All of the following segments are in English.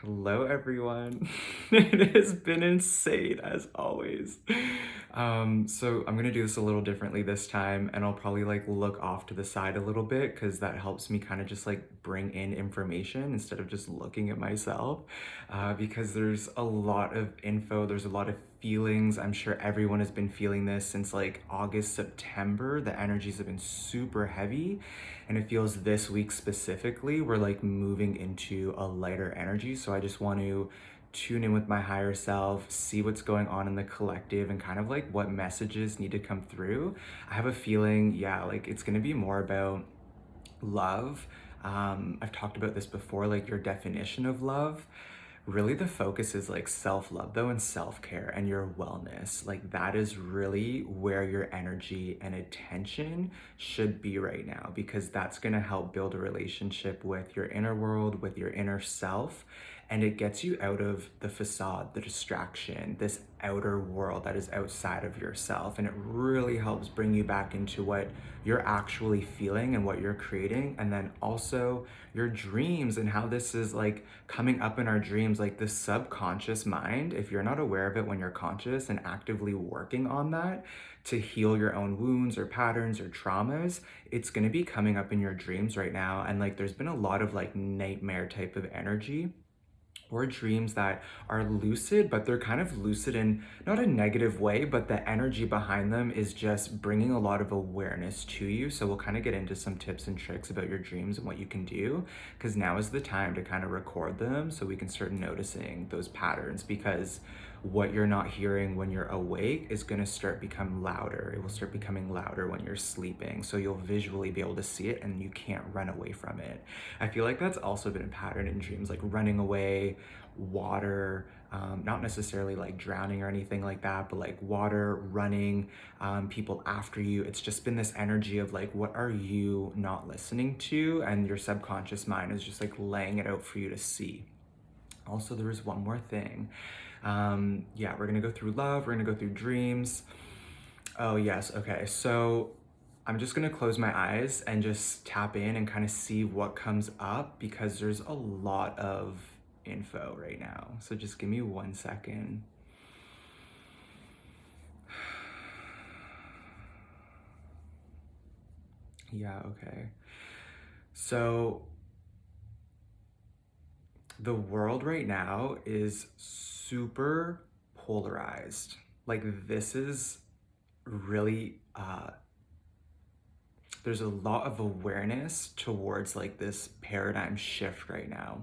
Hello, everyone. It has been insane as always. So I'm gonna do this a little differently this time, and I'll probably like look off to the side a little bit because that helps me kind of just like bring in information instead of just looking at myself. Because there's a lot of info, there's a lot of feelings. I'm sure everyone has been feeling this since like August, September. The energies have been super heavy, and it feels this week specifically, we're like moving into a lighter energy. So I just want to tune in with my higher self, see what's going on in the collective, and kind of like what messages need to come through. I have a feeling, yeah, like it's going to be more about love. I've talked about this before, like your definition of love. Really, the focus is like self love, though, and self care and your wellness. Like, that is really where your energy and attention should be right now, because that's going to help build a relationship with your inner world, with your inner self. And it gets you out of the facade, the distraction, this outer world that is outside of yourself. And it really helps bring you back into what you're actually feeling and what you're creating. And then also your dreams and how this is like coming up in our dreams, like the subconscious mind. If you're not aware of it when you're conscious and actively working on that to heal your own wounds or patterns or traumas, it's going to be coming up in your dreams right now. And like there's been a lot of like nightmare type of energy or dreams that are lucid, but they're kind of lucid in not a negative way, but the energy behind them is just bringing a lot of awareness to you. So we'll kind of get into some tips and tricks about your dreams and what you can do, because now is the time to kind of record them so we can start noticing those patterns, because what you're not hearing when you're awake is going to start become louder. It will start becoming louder when you're sleeping. So you'll visually be able to see it and you can't run away from it. I feel like that's also been a pattern in dreams, like running away, water, not necessarily like drowning or anything like that, but like water, running, people after you. It's just been this energy of like, what are you not listening to? And your subconscious mind is just like laying it out for you to see. Also, there is one more thing. Yeah, we're gonna go through love, we're gonna go through dreams. Oh, yes, okay. So I'm just gonna close my eyes and just tap in and kind of see what comes up, because there's a lot of info right now. So just give me 1 second. Yeah, okay. So the world right now is super polarized. Like, this is really there's a lot of awareness towards like this paradigm shift right now.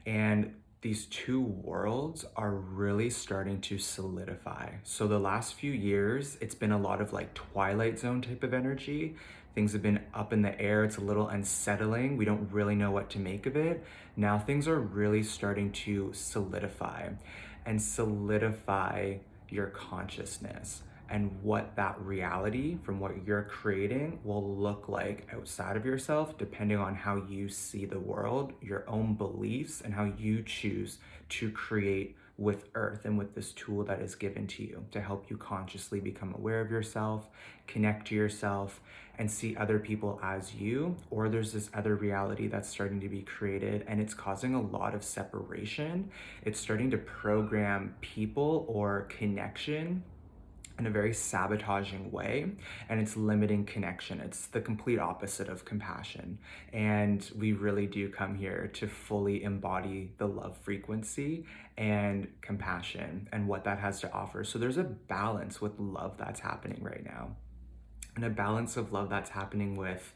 And these two worlds are really starting to solidify. So the last few years, it's been a lot of like Twilight Zone type of energy. Things have been up in the air. It's a little unsettling. We don't really know what to make of it. Now things are really starting to solidify and solidify your consciousness and what that reality from what you're creating will look like outside of yourself, depending on how you see the world, your own beliefs, and how you choose to create with Earth and with this tool that is given to you to help you consciously become aware of yourself, connect to yourself, and see other people as you. Or there's this other reality that's starting to be created, and it's causing a lot of separation. It's starting to program people or connection in a very sabotaging way, and it's limiting connection. It's the complete opposite of compassion. And we really do come here to fully embody the love frequency and compassion and what that has to offer. So there's a balance with love that's happening right now, and a balance of love that's happening with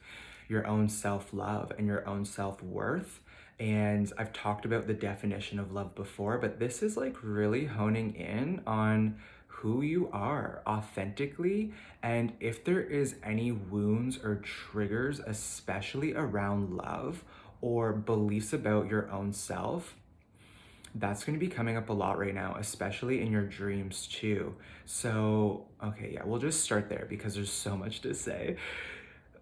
your own self-love and your own self-worth. And I've talked about the definition of love before, but this is like really honing in on who you are authentically, and if there is any wounds or triggers, especially around love or beliefs about your own self, that's going to be coming up a lot right now, especially in your dreams too. So, okay, yeah, we'll just start there because there's so much to say.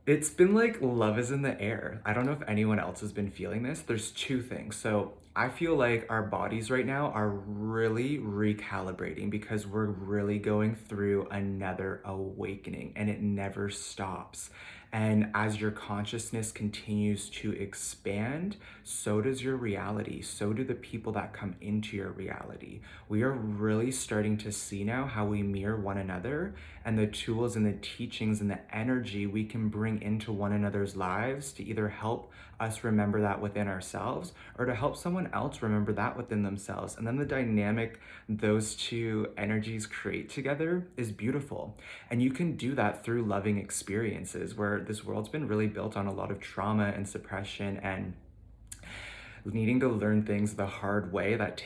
It's been like love is in the air. I don't know if anyone else has been feeling this. There's two things. So I feel like our bodies right now are really recalibrating because we're really going through another awakening and it never stops. And as your consciousness continues to expand, so does your reality. So do the people that come into your reality. We are really starting to see now how we mirror one another, and the tools and the teachings and the energy we can bring into one another's lives to either help us remember that within ourselves or to help someone else remember that within themselves. And then the dynamic those two energies create together is beautiful. And you can do that through loving experiences, where this world's been really built on a lot of trauma and suppression and needing to learn things the hard way that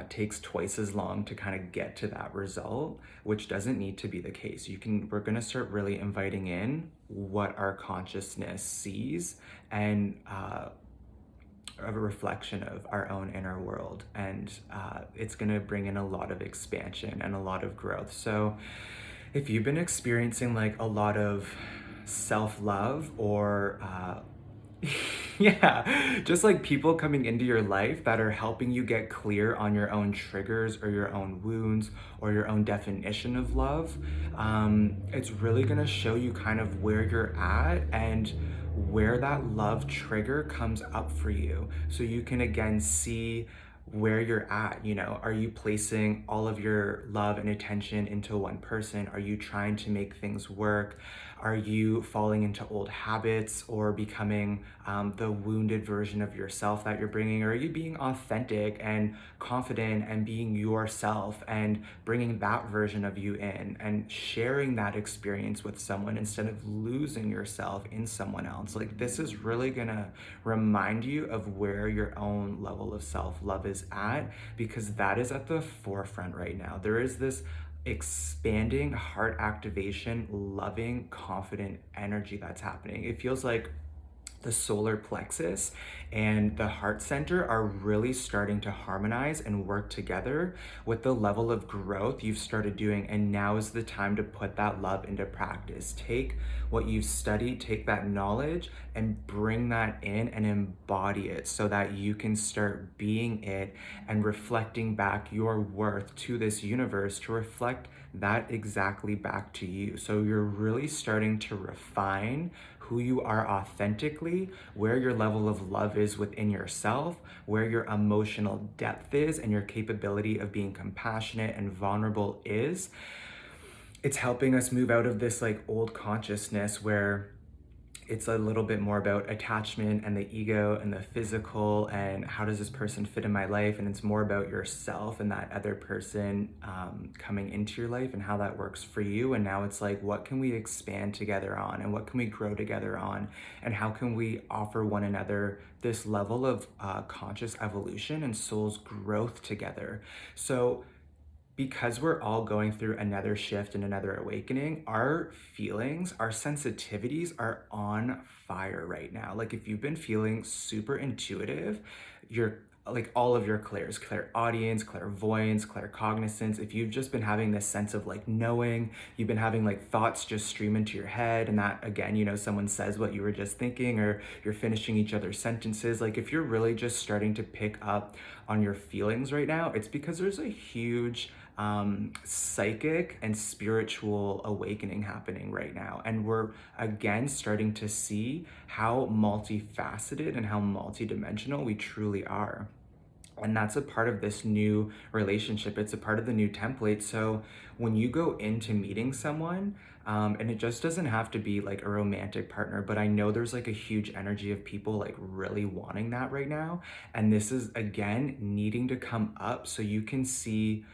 takes twice as long to kind of get to that result, which doesn't need to be the case. We're going to start really inviting in what our consciousness sees, and a reflection of our own inner world, and it's going to bring in a lot of expansion and a lot of growth. So if you've been experiencing like a lot of self-love or yeah, just like people coming into your life that are helping you get clear on your own triggers or your own wounds or your own definition of love, it's really going to show you kind of where you're at and where that love trigger comes up for you. So you can again see where you're at. Are you placing all of your love and attention into one person? Are you trying to make things work? Are you falling into old habits or becoming the wounded version of yourself that you're bringing? Or are you being authentic and confident and being yourself and bringing that version of you in and sharing that experience with someone instead of losing yourself in someone else? Like, this is really gonna remind you of where your own level of self-love is at, because that is at the forefront right now. There is this expanding heart activation, loving, confident energy that's happening. It feels like the solar plexus and the heart center are really starting to harmonize and work together with the level of growth you've started doing. And now is the time to put that love into practice. Take what you've studied, take that knowledge, and bring that in and embody it so that you can start being it and reflecting back your worth to this universe to reflect that exactly back to you. So you're really starting to refine who you are authentically, where your level of love is within yourself, where your emotional depth is, and your capability of being compassionate and vulnerable is. It's helping us move out of this like old consciousness where it's a little bit more about attachment and the ego and the physical and how does this person fit in my life, and it's more about yourself and that other person coming into your life and how that works for you. And now it's like, what can we expand together on, and what can we grow together on, and how can we offer one another this level of conscious evolution and soul's growth together. So because we're all going through another shift and another awakening, our feelings, our sensitivities are on fire right now. Like, if you've been feeling super intuitive, you're like all of your clairs, clairaudience, clairvoyance, claircognizance, if you've just been having this sense of like knowing, you've been having like thoughts just stream into your head, and that again, someone says what you were just thinking, or you're finishing each other's sentences. Like, if you're really just starting to pick up on your feelings right now, it's because there's a huge psychic and spiritual awakening happening right now. And we're again starting to see how multifaceted and how multidimensional we truly are. And that's a part of this new relationship. It's a part of the new template. So when you go into meeting someone, and it just doesn't have to be like a romantic partner, but I know there's like a huge energy of people like really wanting that right now. And this is again needing to come up so you can see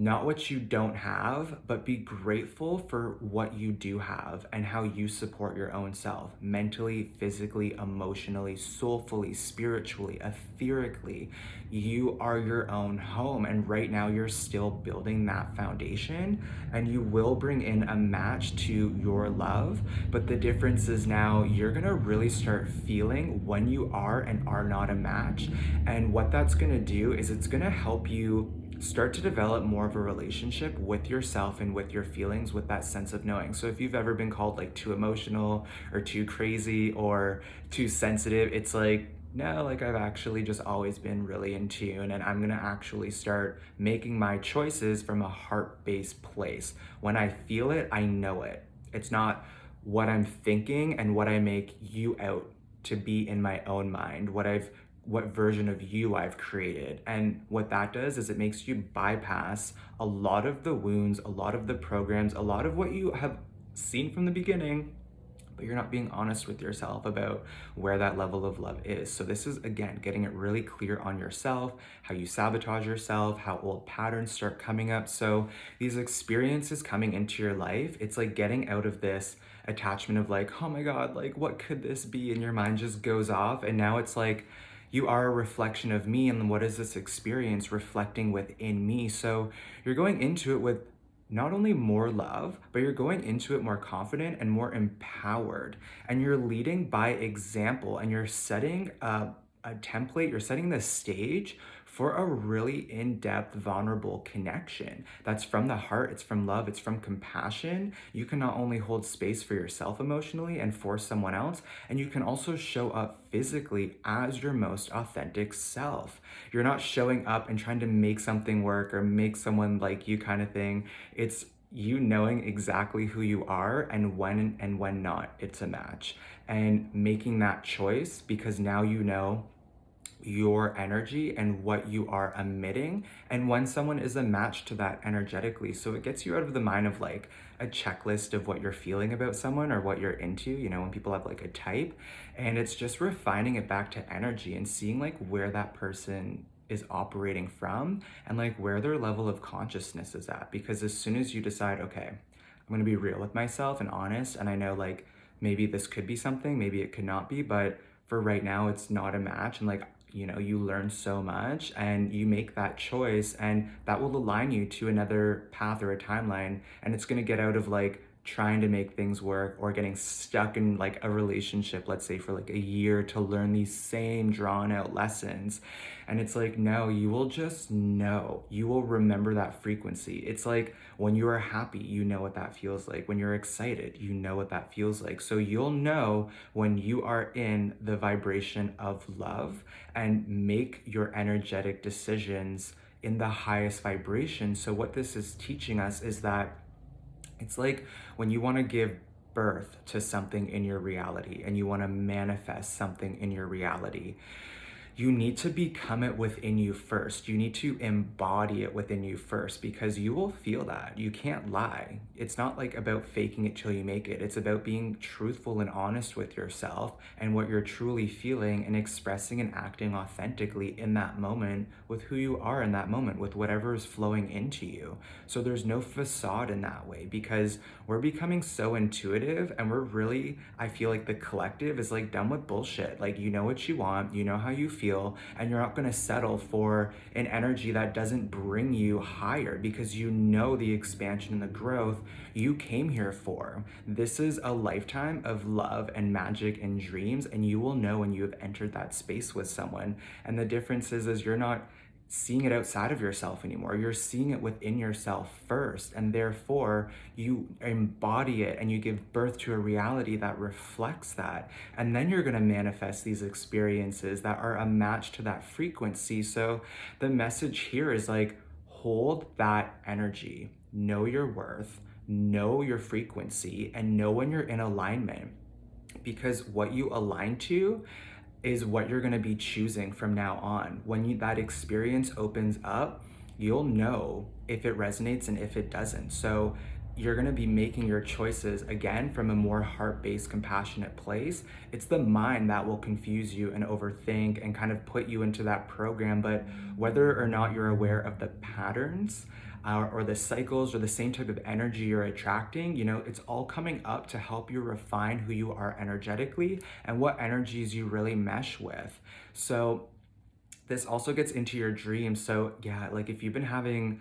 not what you don't have, but be grateful for what you do have and how you support your own self mentally, physically, emotionally, soulfully, spiritually, etherically. You are your own home. And right now, you're still building that foundation, and you will bring in a match to your love. But the difference is now you're going to really start feeling when you are and are not a match. And what that's going to do is it's going to help you start to develop more of a relationship with yourself and with your feelings, with that sense of knowing. So if you've ever been called like too emotional or too crazy or too sensitive, it's like, no, like I've actually just always been really in tune, and I'm gonna actually start making my choices from a heart-based place. When I feel it, I know it. It's not what I'm thinking and what I make you out to be in my own mind, what version of you I've created. And what that does is it makes you bypass a lot of the wounds, a lot of the programs, a lot of what you have seen from the beginning, but you're not being honest with yourself about where that level of love is. So this is, again, getting it really clear on yourself, how you sabotage yourself, how old patterns start coming up. So these experiences coming into your life, it's like getting out of this attachment of like, oh my God, like what could this be? And your mind just goes off. And now it's like, you are a reflection of me, and what is this experience reflecting within me? So you're going into it with not only more love, but you're going into it more confident and more empowered. And you're leading by example, and you're setting a template, you're setting the stage for a really in-depth, vulnerable connection. That's from the heart, it's from love, it's from compassion. You can not only hold space for yourself emotionally and for someone else, and you can also show up physically as your most authentic self. You're not showing up and trying to make something work or make someone like you kind of thing. It's you knowing exactly who you are and when not it's a match, and making that choice because now you know your energy and what you are emitting and when someone is a match to that energetically. So it gets you out of the mind of like a checklist of what you're feeling about someone or what you're into, you know, when people have like a type, and it's just refining it back to energy and seeing like where that person is operating from and like where their level of consciousness is at. Because as soon as you decide, okay, I'm going to be real with myself and honest, and I know like maybe this could be something, maybe it could not be, but for right now it's not a match, and like, you know, you learn so much and you make that choice, and that will align you to another path or a timeline, and it's going to get out of like trying to make things work or getting stuck in like a relationship, let's say for like a year, to learn these same drawn out lessons. And it's like, no, you will just know, you will remember that frequency. It's like when you are happy, you know what that feels like. When you're excited, you know what that feels like. So you'll know when you are in the vibration of love, and make your energetic decisions in the highest vibration. So what this is teaching us is that it's like when you want to give birth to something in your reality and you want to manifest something in your reality, you need to become it within you first. You need to embody it within you first, because you will feel that. You can't lie. It's not like about faking it till you make it. It's about being truthful and honest with yourself and what you're truly feeling, and expressing and acting authentically in that moment with who you are in that moment, with whatever is flowing into you. So there's no facade in that way, because we're becoming so intuitive, and we're really, I feel like the collective is like done with bullshit. Like, you know what you want, you know how you feel, and you're not going to settle for an energy that doesn't bring you higher, because you know the expansion and the growth you came here for. This is a lifetime of love and magic and dreams, and you will know when you have entered that space with someone. And the difference is you're not seeing it outside of yourself anymore. You're seeing it within yourself first, and therefore you embody it and you give birth to a reality that reflects that. And then you're going to manifest these experiences that are a match to that frequency. So the message here is like, hold that energy, know your worth, know your frequency, and know when you're in alignment, because what you align to is what you're going to be choosing from now on. When that experience opens up, you'll know if it resonates and if it doesn't. So you're going to be making your choices again from a more heart-based, compassionate place. It's the mind that will confuse you and overthink and kind of put you into that program. But whether or not you're aware of the patterns, or the cycles or the same type of energy you're attracting, you know, it's all coming up to help you refine who you are energetically and what energies you really mesh with. So this also gets into your dreams. So yeah, like if you've been having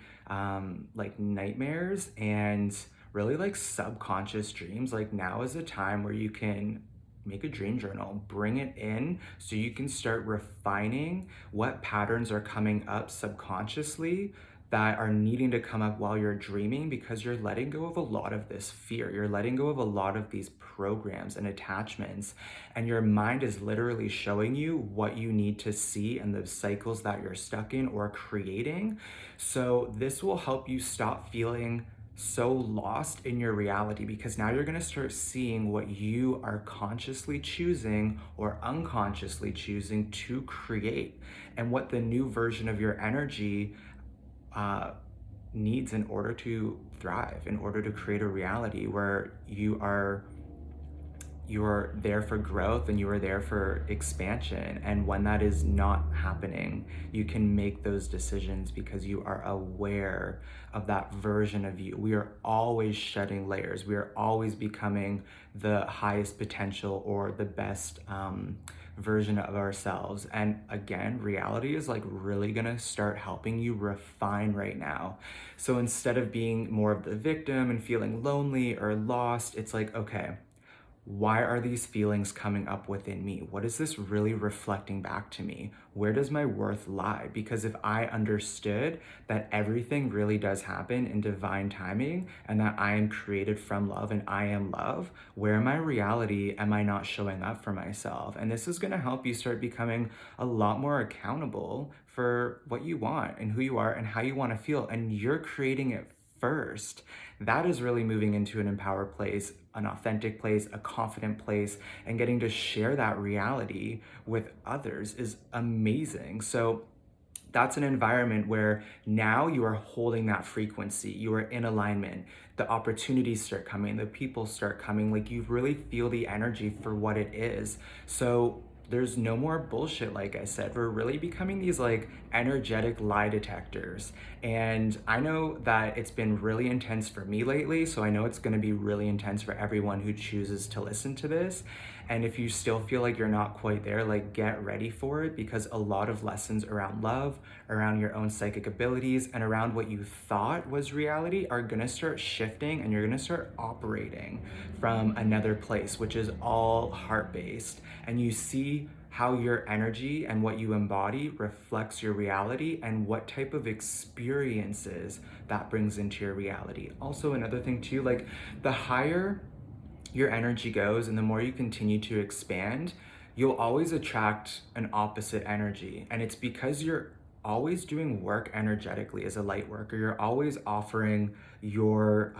like nightmares and really like subconscious dreams, like now is a time where you can make a dream journal, bring it in so you can start refining what patterns are coming up subconsciously that are needing to come up while you're dreaming, because you're letting go of a lot of this fear. You're letting go of a lot of these programs and attachments, and your mind is literally showing you what you need to see and the cycles that you're stuck in or creating. So this will help you stop feeling so lost in your reality, because now you're going to start seeing what you are consciously choosing or unconsciously choosing to create, and what the new version of your energy uh, needs in order to thrive, in order to create a reality where you're there for growth and you are there for expansion. And when that is not happening, you can make those decisions because you are aware of that version of you. We are always shedding layers. We are always becoming the highest potential or the best version of ourselves. And again, reality is like really gonna start helping you refine right now. So instead of being more of the victim and feeling lonely or lost, it's like, okay, why are these feelings coming up within me? What is this really reflecting back to me? Where does my worth lie? Because if I understood that everything really does happen in divine timing and that I am created from love and I am love, where in my reality am I not showing up for myself? And this is going to help you start becoming a lot more accountable for what you want and who you are and how you want to feel. And you're creating it first. That is really moving into an empowered place, an authentic place, a confident place, and getting to share that reality with others is amazing. So that's an environment where now you are holding that frequency, you are in alignment, the opportunities start coming, the people start coming, like you really feel the energy for what it is. So there's no more bullshit. Like I said, we're really becoming these like energetic lie detectors. And I know that it's been really intense for me lately, so I know it's going to be really intense for everyone who chooses to listen to this. And if you still feel like you're not quite there, like get ready for it, because a lot of lessons around love, around your own psychic abilities, and around what you thought was reality are gonna start shifting, and you're gonna start operating from another place, which is all heart-based. And you see how your energy and what you embody reflects your reality and what type of experiences that brings into your reality. Also, another thing too, like the higher your energy goes and the more you continue to expand, you'll always attract an opposite energy. And it's because you're always doing work energetically as a light worker. You're always offering your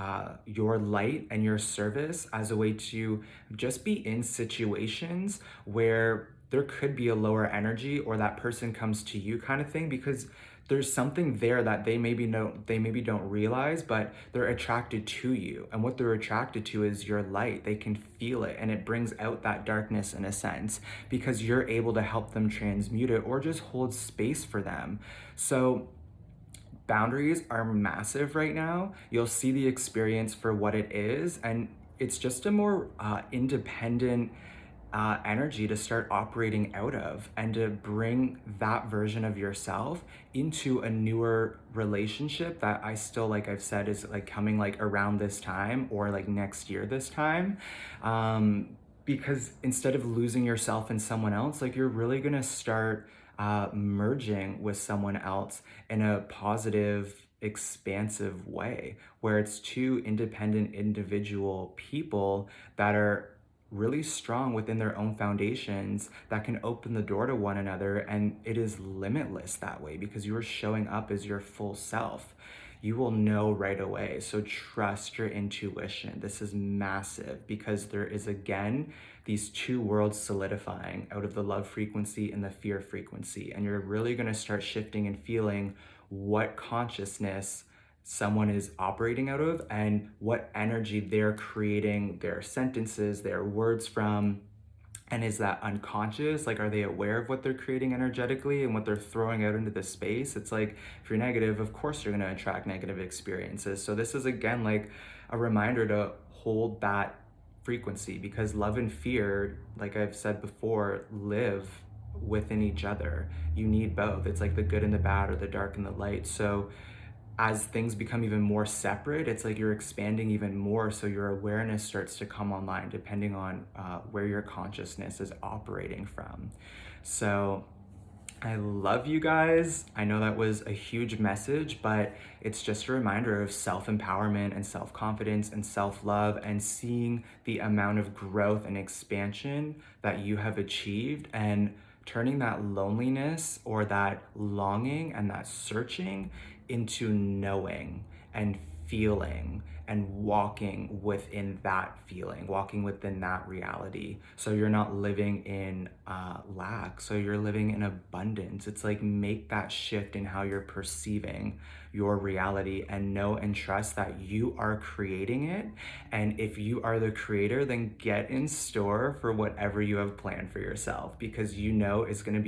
light and your service as a way to just be in situations where there could be a lower energy, or that person comes to you kind of thing, because there's something there that they maybe don't realize, but they're attracted to you. And what they're attracted to is your light. They can feel it, and it brings out that darkness in a sense, because you're able to help them transmute it or just hold space for them. So boundaries are massive right now. You'll see the experience for what it is, and it's just a more independent energy to start operating out of, and to bring that version of yourself into a newer relationship that I still, like I've said, is like coming like around this time or like next year this time. Because instead of losing yourself in someone else, like you're really gonna start merging with someone else in a positive, expansive way, where it's two independent individual people that are really strong within their own foundations that can open the door to one another. And it is limitless that way, because you are showing up as your full self. You will know right away. So trust your intuition. This is massive, because there is again these two worlds solidifying out of the love frequency and the fear frequency. And you're really going to start shifting and feeling what consciousness someone is operating out of and what energy they're creating their sentences, their words from. And is that unconscious? Like, are they aware of what they're creating energetically and what they're throwing out into the space? It's like, if you're negative, of course you're going to attract negative experiences. So this is again like a reminder to hold that frequency, because love and fear, like I've said before, live within each other. You need both. It's like the good and the bad, or the dark and the light. So as things become even more separate, it's like you're expanding even more. So your awareness starts to come online depending on where your consciousness is operating from. So I love you guys. I know that was a huge message, but it's just a reminder of self-empowerment and self-confidence and self-love, and seeing the amount of growth and expansion that you have achieved, and turning that loneliness or that longing and that searching into knowing and feeling and walking within that feeling, walking within that reality. So you're not living in lack, so you're living in abundance. It's like make that shift in how you're perceiving your reality and know and trust that you are creating it. And if you are the creator, then get in store for whatever you have planned for yourself because you know it's going to be